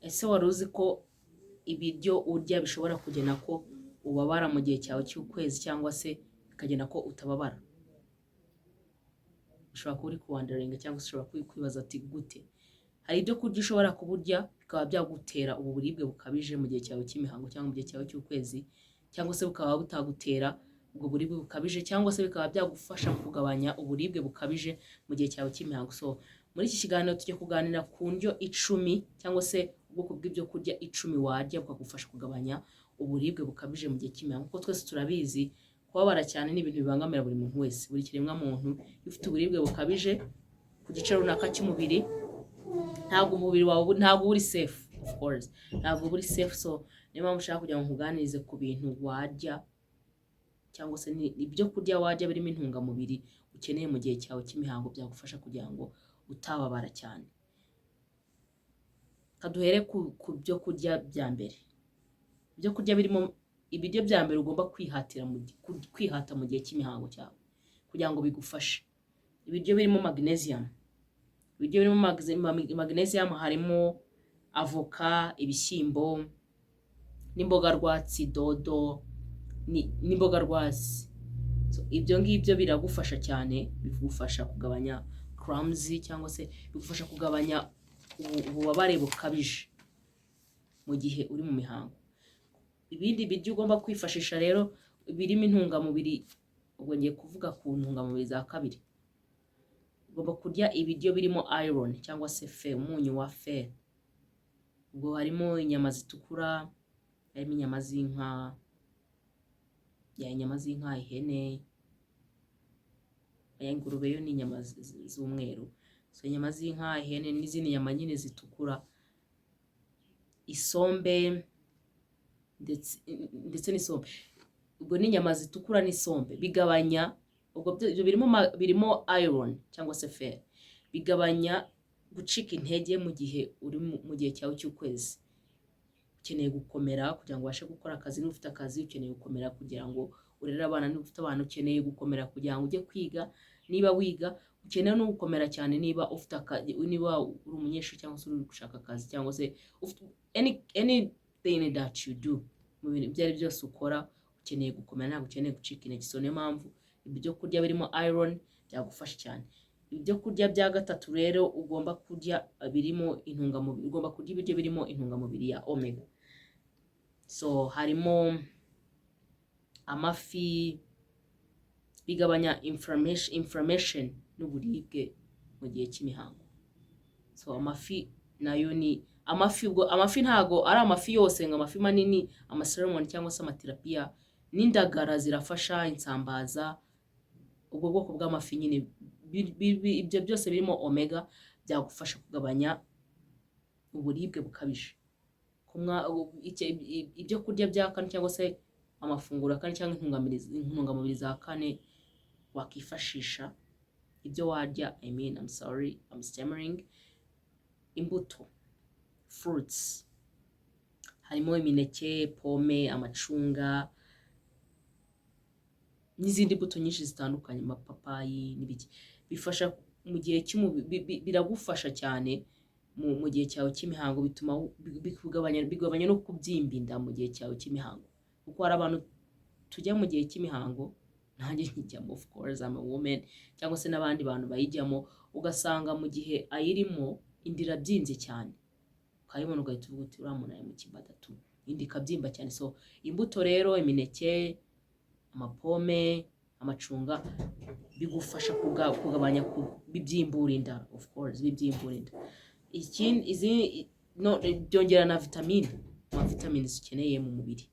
ese wari uzi ko ibiryo urya bishobora kugena ko ubabara mu gihe cyawe cy'ukwezi cyangwa se bikagena ko utababara? Ushobora kuba uri kuwandaringa cyangwa se ushobora kwibaza ati gute. Hari ibyo kurya ushobora kuburya bikaba byagutera ubu buribwe bukabije mu gihe cyawe cy'imihango cyangwa mu gihe cyawe cy'ukwezi, cyangwa se bukaba butagutera ubwo buribwe bukabije, cyangwa se bikaba byagufasha mu kugabanya uburibwe bukabije mu gihe cyawe cy'imihango. So muri iki kiganiro tujya kuganira ku ndyo 10 cyangwa se ubwoko bw'ibyo kurya 10 warya bukagufasha kugabanya uburibwe bukabije mu gihe cy'imihango. Kuko twese turabizi kubabara cyane ni ibintu bibangamira buri muntu wese, buri kiremwa muntu. Iyo ufite uburibwe bukabije ku gice runaka cy'umubiri, ntabwo umubiri wawe ntabwo uri safe, of course ntabwo uri safe. So niyo mpamvu ushaka kugira ngo nkuganirize ku bintu warya cyangwa se ibyo kurya warya birimo intungamubiri ukeneye mu gihe cyawe cy'imihango byagufasha kugira ngo utababara cyane. Kaduhere ku byo kurya bya mbere. Ibyo kurya birimo ibiryo bya mbere ugomba kwihata mu gihe cy'imihango cyawe kugira ngo bigufashe. Ibiryo birimo magnesium. Ibiryo birimo magnesium harimo avoka, ibishyimbo, n'imboga rwatsi, dodo n'imboga rwatsi. So ibyo ngibyo biragufasha cyane, bigufasha kugabanya cramps cyangwa se bigufasha kugabanya ububabare bukabije mu gihe uri mu mihango. Ibindi biryo ugomba kwifashisha rero birimo intungamubiri, ubwo ngiye kuvuga ku ntungamubiri za kabiri. Ugomba kurya ibiryo birimo iron cyangwa se fe, umunyu wa fe. Ubwo harimo inyama zitukura, harimo inyama z'inka, ihene, ingurube yo ni inyama z'umweru. So inyama z'inka, ihene n'izindi nyama nyine zitukura, isombe ndetse n'isombe. Ubwo n'inyama zitukura n'isombe bigabanya, ubwo byo birimo iron cyangwa se fer, bigabanya gucika intege mu gihe uri mu gihe cyawe cy'ukwezi. Ukeneye gukomera kugira ngo ubashe gukora akazi. Niba ufite akazi ukeneye gukomera kugira ngo urere abana. Niba ufite abana ukeneye gukomera kugira ngo ujye kwiga. Niba wiga ukeneye no gukomera cyane niba ufite niba uri umunyeshuri cyangwa se uri gushaka akazi, cyangwa se anything that you do, mu bintu ibyo ari byose ukora ukeneye gukomera, ntabwo ukeneye gucika intege. So niyo mpamvu ibyo kurya birimo iron byagufasha cyane. Ibyo kurya bya gatatu rero ugomba kurya birimo intungamubiri. Ugomba kurya ibiryo birimo intungamubiri ya omega. So harimo amafi, bigabanya inflammation n'uburibwe mu gihe cy'imihango. So amafi nayo ni amafi ntago ari amafi yose ngo amafi manini, amasalmon cyangwa se amatilapia, n'indagara zirafasha, insambaza. Ubwo bwoko bw'amafi nyine ibyo byose birimo omega byagufasha kugabanya uburibwe bukabije. Ibyo kurya bya kane cyangwa se amafunguro kane cyangwa intungamubiri za kane wakifashisha ibyo warya, I'm stammering. Imbuto, fruits, harimo imineke, pome, amacunga n'izindi mbuto nyinshi zitandukanye, amapapayi n'ibiki. Bifasha mu gihe biragufasha cyane mu gihe cyawe cy'imihango. Bituma bigabanya no kubyimba inda mu gihe cyawe cy'imihango. Kuko hari abantu tujya mu gihe cy'imihango, nanjye nkijyamo, of course I'm a woman, cyangwa se n'abandi bantu bayijyamo, ugasanga mu gihe ayirimo inda irabyimbye cyane, ukayibona ugahita uvuga uti uriya muntu ari mu kibatatu, inda ikabyimba cyane. So imbuto rero, imineke, amapome, amacunga bigufasha kugabanya bibyimbura inda, of course bibyimbura inda. Byongera na vitamines ukeneye mu mubiri.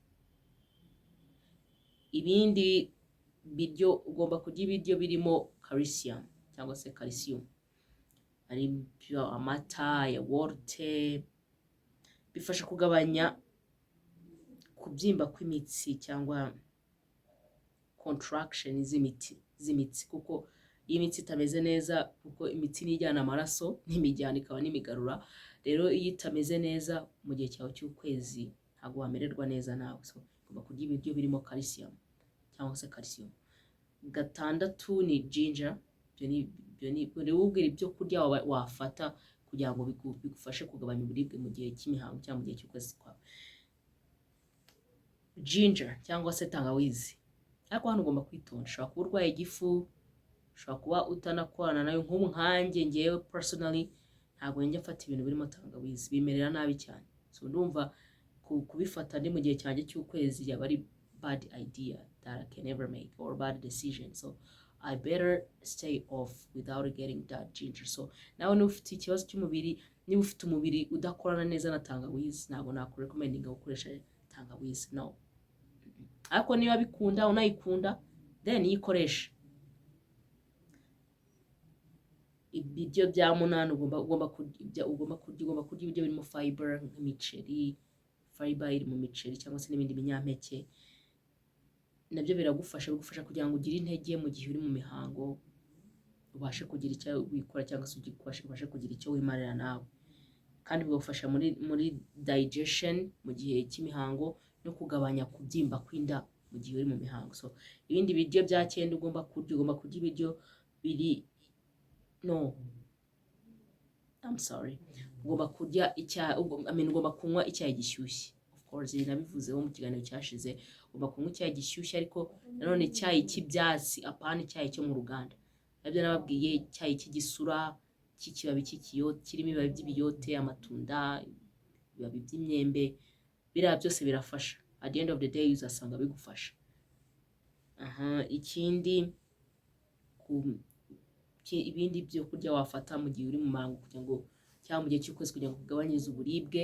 Ibindi biryo ugomba kurya ibiryo birimo calcium cyangwa se calcium. Hari amata, yogurte, bifasha kugabanya kubyimba kw'imitsi cyangwa contraction z'imitsi. Kuko iyo imitsi itameze neza, kuko imitsi nijyana amaraso n'imijyana ikaba n'imigarura. Rero iyo itameze neza mu gihe cyawe cy'ukwezi ntabwo wamererwa neza nawe. So ugomba kurya ibiryo birimo calcium cyangwa se calcium. Gatandatu ni ginger. Ibyo ni ubwira ibyo kurya wafata kugira ngo bigufashe kugabanya uburibwe mu gihe cy'imihango cyangwa mu gihe cy'ukwezi kwawe. Ginger cyangwa se tangawizi, ariko hano ugomba kwitonda. Ushobora kuba urwaye igifu, ushobora kuba utanakorana nayo. nk'ubu nkanjye ngewe personally ntabwo njya mfata ibintu birimo tangawizi, bimerera nabi cyane. So ndumva kubifata ndi mu gihe cyanjye cy'ukwezi yaba ari bad idea that I can ever make, or bad decision. So I better stay off without getting that ginger. So nawe niba ufite ikibazo cy'umubiri, niba ufite umubiri udakorana neza na tangawizi, ntabwo nakurekomendinga gukoresha tangawizi, no. Ariko niba bikunda, unayikunda, then yikoresha. Ibiryo bya munani ugomba kurya ibiryo birimo fiber nk'imiceri. Fiber iri mu miceri cyangwa se n'ibindi binyampeke, nabyo biragufasha kugira ngo ugire intege mu gihe uri mu mihango, ubashe kugira icyo wikora cyangwa se ubashe kugira icyo wimarira nawe, kandi bigufasha muri digestion mu gihe cy'imihango no kugabanya kubyimba kw'inda mu gihe uri mu mihango. So ibindi biryo bya cyenda ugomba kurya ibiryo biri ugomba kunywa icyayi gishyushye. Of course nabivuzeho mu kiganiro cyashize, ugomba kunywa icyayi gishyushye, ariko nanone icyayi cy'ibyatsi, apana icyayi cyo mu ruganda. Nabyo nababwiye, icyayi cy'igisura, cy'ikibabi cy'ikiyote, kirimo ibibabi by'ibiyote, amatunda, ibibabi by'imyembe, biriya byose birafasha. At the end of the day uzasanga bigufasha. Ikindi, ibindi byo kurya wafata mu gihe uri mu mihango kugira ngo, cyangwa mu gihe cy'ukwezi kugira ngo ugabanyirize uburibwe,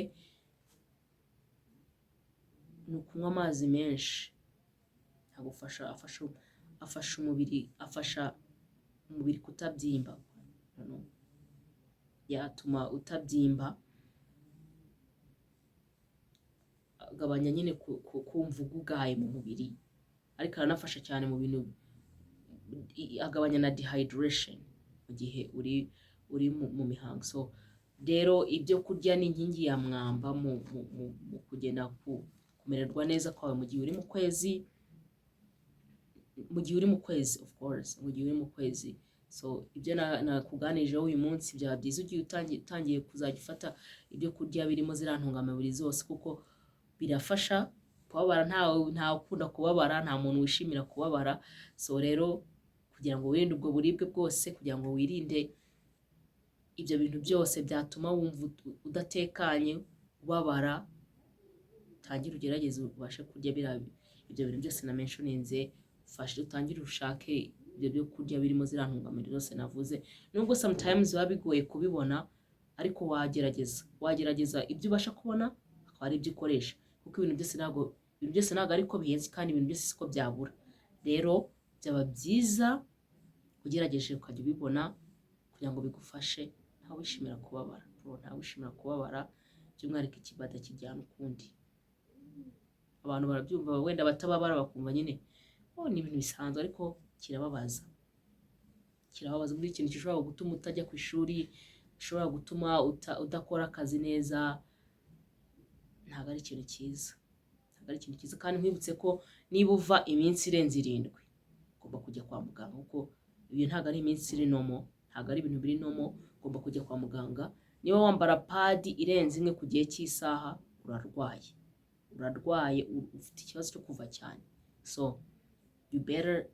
ni ukunywa amazi menshi. afasha umubiri kutabyimba, yatuma utabyimba, agabanya nyine kumva ugugaye mu mubiri, ariko aranafasha cyane mu bintu, agabanya na dehydration mu gihe uri mu mihango. So rero ibyo kurya ni inkingi ya mwamba mu kugenda kumererwa neza kwawe mu gihe uri mu kwezi, of course, mu gihe uri mu kwezi. So ibyo nakuganijeho uyu munsi, byaba byiza ugiye utangiye kuzajya ufata ibyo kurya birimo ziriya ntungamubiri zose, kuko birafasha. Kubabara, ntawe ukunda kubabara, nta muntu wishimira kubabara. So rero kugira ngo wirinde ubwo buribwe bwose, kugira ngo wirinde ibyo bintu byose byatuma wumva udatekanye, ubabara, tangira ugerageze ubashe kurya ibyo bintu byose na mentioninze. Utangire ushake ibyo byo kurya birimo ziriya ntungamubiri zose navuze, nubwo sometimes biba bigoye kubibona, ariko wagerageza ibyo ubasha kubona akaba ari ibyo ukoresha, kuko ibintu byose ntabwo ariko bihenze, kandi ibintu byose siko byabura. Rero byaba byiza ugerageje ukajya ubibona kugira ngo bigufashe. Ntawe wishimira kubabara, by'umwihariko ikibada kijyana ukundi. Abantu barabyumva, wenda batababara bakumva nyine ni ibintu bisanzwe, ariko kirababaza. Muri ikintu gishobora gutuma utajya ku ishuri, gishobora gutuma udakora akazi neza, ntabwo ari ikintu cyiza. Kandi nkwibutse ko niba uva iminsi irenze 7 ugomba kujya kwa muganga, kuko ibyo ntabwo ari iminsi iri nomo, ntabwo ari ibintu biri nomo. Ugomba kujya kwa muganga. Niba wambara padi irenze 1 ku gihe cy'isaha, urarwaye, ufite ikibazo cyo kuva cyane. So you better,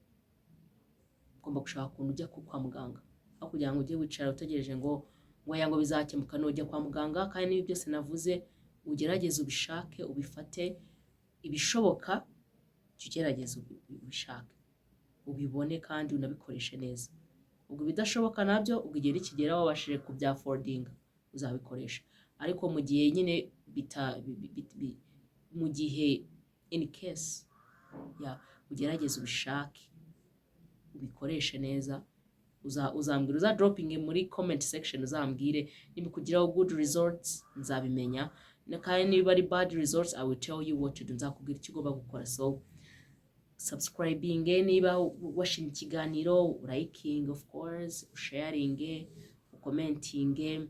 ugomba gushaka ukuntu ujya kwa muganga, aho kugira ngo ujye wicara utegereje ngo bizakemuka. Nujya kwa muganga, kandi n'ibi byose navuze ugerageze ubishake, ubifate, ibishoboka ugerageze ubishake, ubibone, kandi unabikoreshe neza. Ubwo bidashoboka nabyo, ubwo igihe nikigera wabashije kubyafordinga, uzabikoresha. Ariko mu gihe nyine mu gihe in case ugerageze ubishake, ubikoreshe neza. Uzambwira, uzadropinge muri comment section, uzambwire niba kugiraho good results, nzabimenya, kandi niba ari bad results, I will tell you what to do, nzakubwira icyo ugomba gukora. So subscribing, niba washimye ikiganiro, liking of course, sharing, commenting,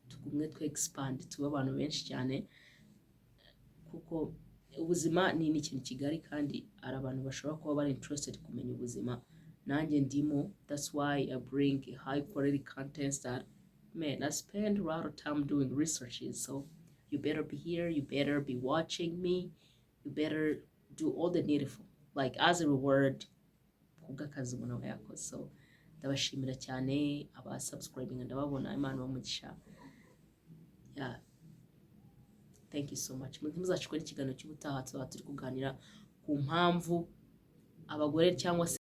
tugumwe expand, tuba abantu benshi cyane, kuko ubuzima ni ikintu kigari, kandi ari abantu bashobora kuba bari interested kumenya ubuzima. Nanjye ndimo, that's why I bring high quality contents that man, I spend a lot of time doing researches, so you better be here, you better be watching me, you better do all the needful, like as a reward kubw'akazi umuntu aba yakoze. So ndabashimira cyane abasubscribing, ndababona, Imana bamugisha. Yeah, thank you so much. Ntimuzacikwe n'ikiganiro cy'ubutaha, tuzaba turi kuganira ku mpamvu abagore cyangwa se